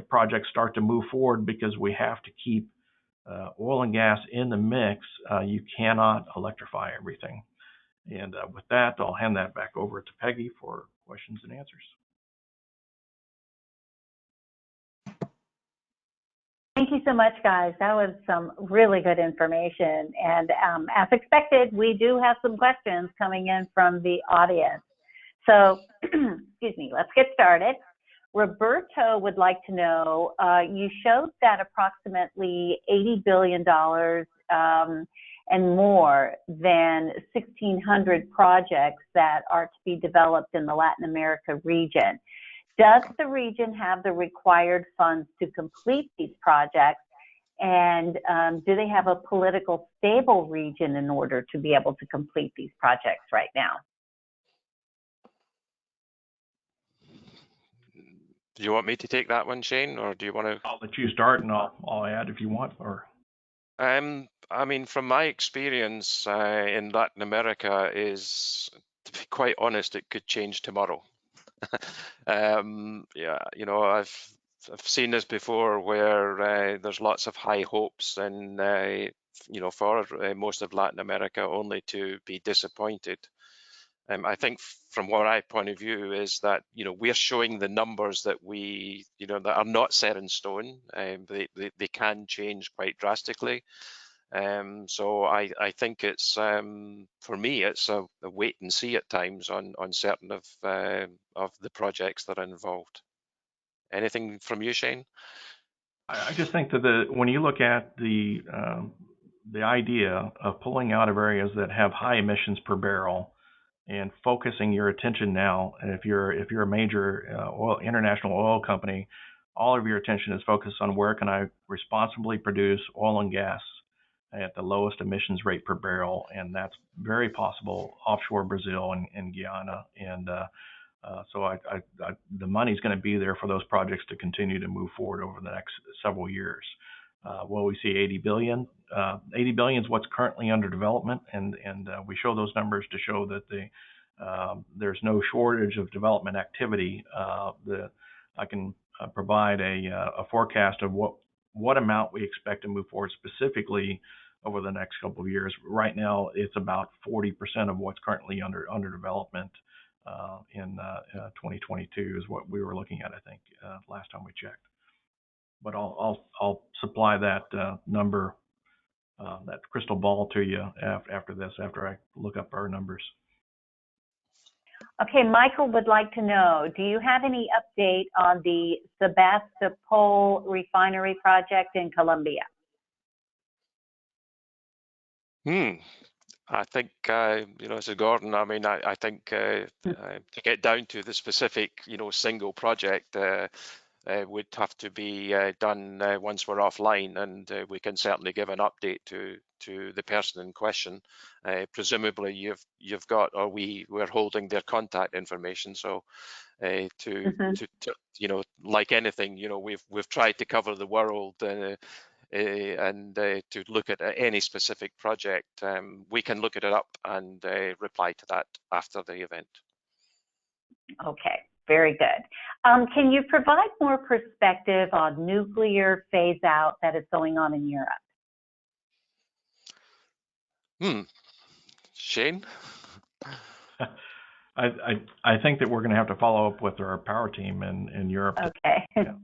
projects start to move forward, because we have to keep oil and gas in the mix. You cannot electrify everything. And with that, I'll hand that back over to Peggy for questions and answers. Thank you so much, guys. That was some really good information. And as expected, we do have some questions coming in from the audience. So, excuse me, let's get started. Roberto would like to know, you showed that approximately $80 billion and more than 1,600 projects that are to be developed in the Latin America region. Does the region have the required funds to complete these projects? And do they have a political stable region in order to be able to complete these projects right now? Do you want me to take that one, Shane, or do you want to? I'll let you start, and I'll add if you want. Or I mean, from my experience in Latin America, is, to be quite honest, it could change tomorrow. I've seen this before, where there's lots of high hopes, and for most of Latin America, only to be disappointed. I think from my point of view is that we're showing the numbers that that are not set in stone. They can change quite drastically. So I think it's for me it's a wait and see at times on certain of the projects that are involved. Anything from you, Shane? I just think that when you look at the idea of pulling out of areas that have high emissions per barrel and focusing your attention now, if you're a major international oil company, all of your attention is focused on where can I responsibly produce oil and gas at the lowest emissions rate per barrel, and that's very possible offshore Brazil and Guyana. And so the money's going to be there for those projects to continue to move forward over the next several years. Will we see 80 billion? 80 billion is what's currently under development, and we show those numbers to show that there's no shortage of development activity. I can provide a forecast of what amount we expect to move forward specifically over the next couple of years. Right now, it's about 40% of what's currently under development in 2022 is what we were looking at, I think, last time we checked. But I'll supply that number, that crystal ball to you after I look up our numbers. Okay, Michael would like to know, do you have any update on the Sebastopol refinery project in Colombia? I think, as a Gordon, I mean, I think to get down to the specific, single project would have to be done once we're offline, and we can certainly give an update to the person in question. Presumably, you've got, or we're holding their contact information. So, like anything, we've tried to cover the world. And to look at any specific project, we can look it up and reply to that after the event. Okay, very good. Can you provide more perspective on nuclear phase out that is going on in Europe? Shane? I think that we're going to have to follow up with our power team in Europe Okay. to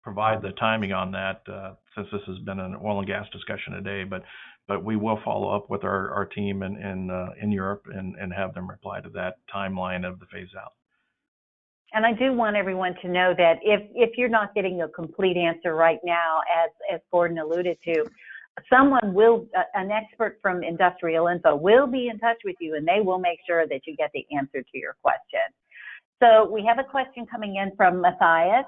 provide the timing on that, since this has been an oil and gas discussion today. But we will follow up with our team in Europe and have them reply to that timeline of the phase out. And I do want everyone to know that if you're not getting a complete answer right now, as Gordon alluded to, someone will, an expert from Industrial Info will be in touch with you, and they will make sure that you get the answer to your question. So we have a question coming in from Matthias.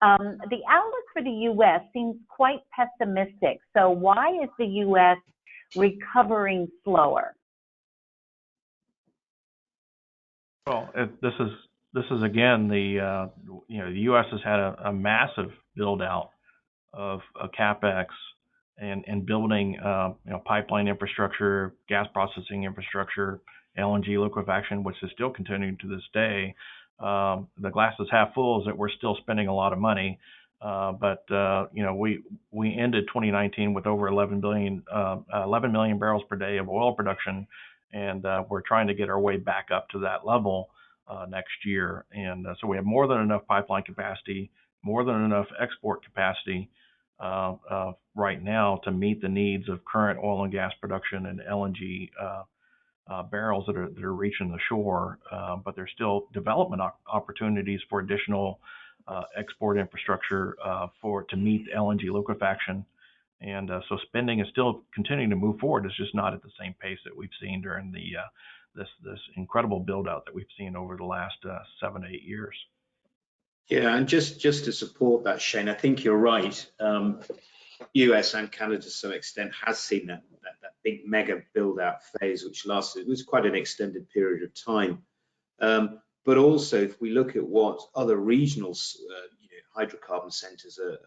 The outlook for the U.S. seems quite pessimistic. So why is the U.S. recovering slower? Well, this is again the the U.S. has had a massive build out of capex and building pipeline infrastructure, gas processing infrastructure, LNG liquefaction, which is still continuing to this day. The glass is half full, is that we're still spending a lot of money, but we ended 2019 with over 11 million barrels per day of oil production, and we're trying to get our way back up to that level next year. And so we have more than enough pipeline capacity, more than enough export capacity right now to meet the needs of current oil and gas production and LNG barrels that are reaching the shore, but there's still development opportunities for additional export infrastructure to meet LNG liquefaction. And so spending is still continuing to move forward. It's just not at the same pace that we've seen during this incredible build out that we've seen over the last 7 to 8 years. Yeah, and just to support that, Shane, I think you're right. US and Canada to some extent has seen that big mega build out phase, which lasted, it was quite an extended period of time. But also, if we look at what other regional hydrocarbon centers are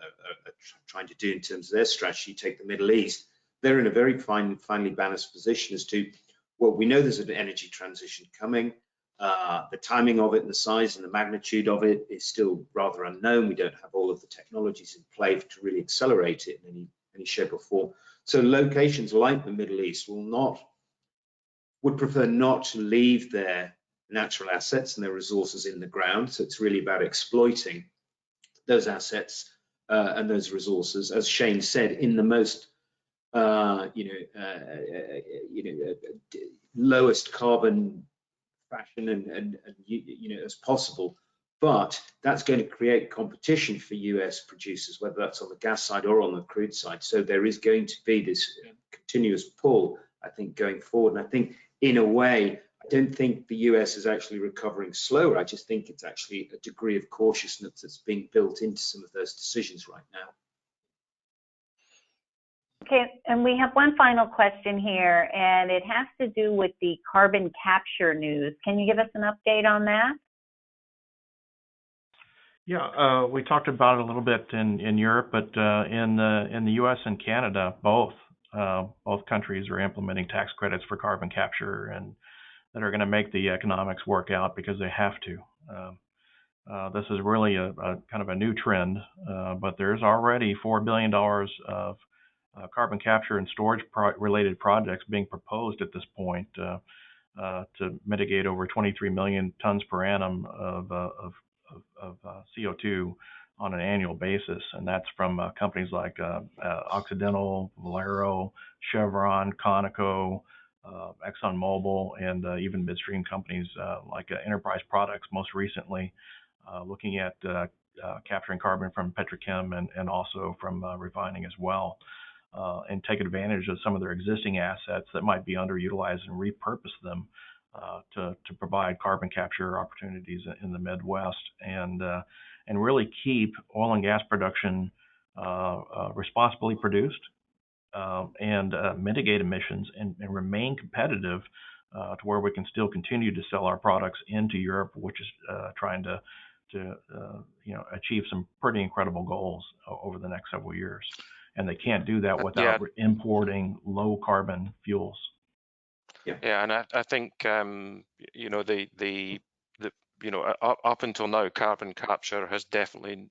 trying to do in terms of their strategy, take the Middle East, they're in a very finely balanced position as to, well, we know there's an energy transition coming. The timing of it and the size and the magnitude of it is still rather unknown. We don't have all of the technologies in play to really accelerate it in any shape or form. So locations like the Middle East would prefer not to leave their natural assets and their resources in the ground. So it's really about exploiting those assets and those resources, as Shane said, in the most lowest carbon fashion and as possible. But that's going to create competition for US producers, whether that's on the gas side or on the crude side. So there is going to be this continuous pull, I think, going forward. And I think in a way, I don't think the US is actually recovering slower. I just think it's actually a degree of cautiousness that's being built into some of those decisions right now. Okay, and we have one final question here, and it has to do with the carbon capture news. Can you give us an update on that? Yeah, we talked about it a little bit in Europe, but in the U.S. and Canada, both countries are implementing tax credits for carbon capture, and that are going to make the economics work out because they have to. This is really a kind of a new trend, but there's already $4 billion of carbon capture and storage related projects being proposed at this point to mitigate over 23 million tons per annum of CO2 on an annual basis, and that's from companies like Occidental, Valero, Chevron, Conoco, ExxonMobil, and even midstream companies like Enterprise Products most recently, looking at capturing carbon from petrochem and also from refining as well, and take advantage of some of their existing assets that might be underutilized and repurpose them to provide carbon capture opportunities in the Midwest, and really keep oil and gas production responsibly produced, and mitigate emissions and remain competitive to where we can still continue to sell our products into Europe, which is trying to achieve some pretty incredible goals over the next several years. And they can't do that without importing low carbon fuels. Yeah, and I think up until now, carbon capture has definitely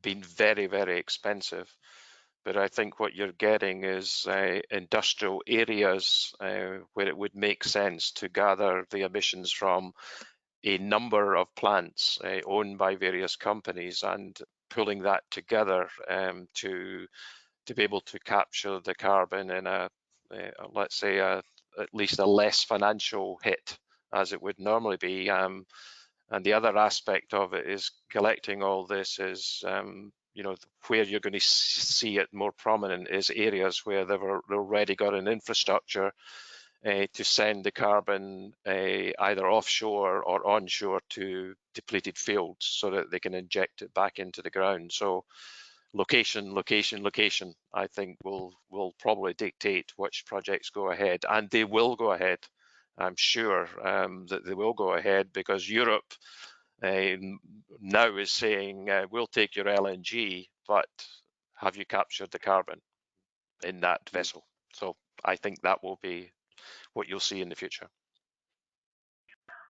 been very, very expensive. but I think what you're getting is industrial areas where it would make sense to gather the emissions from a number of plants owned by various companies and pulling that together to be able to capture the carbon in let's say at least a less financial hit as it would normally be. And the other aspect of it is collecting all this is, where you're going to see it more prominent is areas where they've already got an infrastructure to send the carbon either offshore or onshore to depleted fields so that they can inject it back into the ground. So location, I think will probably dictate which projects go ahead, and they will go ahead. I'm sure that they will go ahead because Europe now is saying, we'll take your LNG, but have you captured the carbon in that vessel? So I think that will be what you'll see in the future.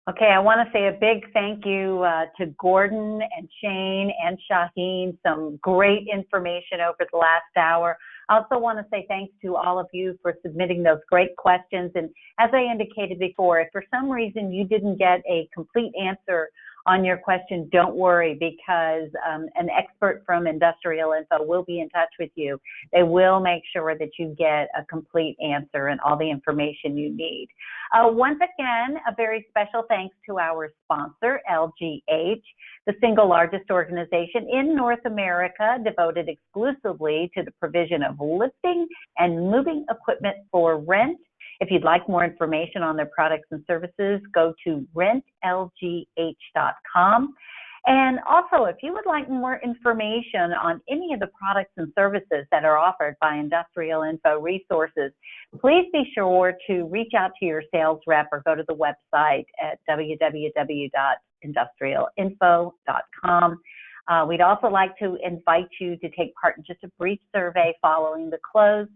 Okay, I want to say a big thank you to Gordon and Shane and Shaheen. Some great information over the last hour. I also want to say thanks to all of you for submitting those great questions. And as I indicated before, if for some reason you didn't get a complete answer on your question, don't worry, because an expert from Industrial Info will be in touch with you. They will make sure that you get a complete answer and all the information you need. Once again, a very special thanks to our sponsor, LGH, the single largest organization in North America devoted exclusively to the provision of lifting and moving equipment for rent. If you'd like more information on their products and services, go to rentlgh.com. And also, if you would like more information on any of the products and services that are offered by Industrial Info Resources, please be sure to reach out to your sales rep or go to the website at www.industrialinfo.com. We'd also like to invite you to take part in just a brief survey following the close.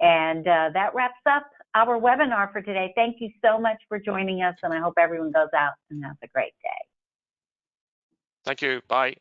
And that wraps up our webinar for today. Thank you so much for joining us, and I hope everyone goes out and has a great day. Thank you. Bye.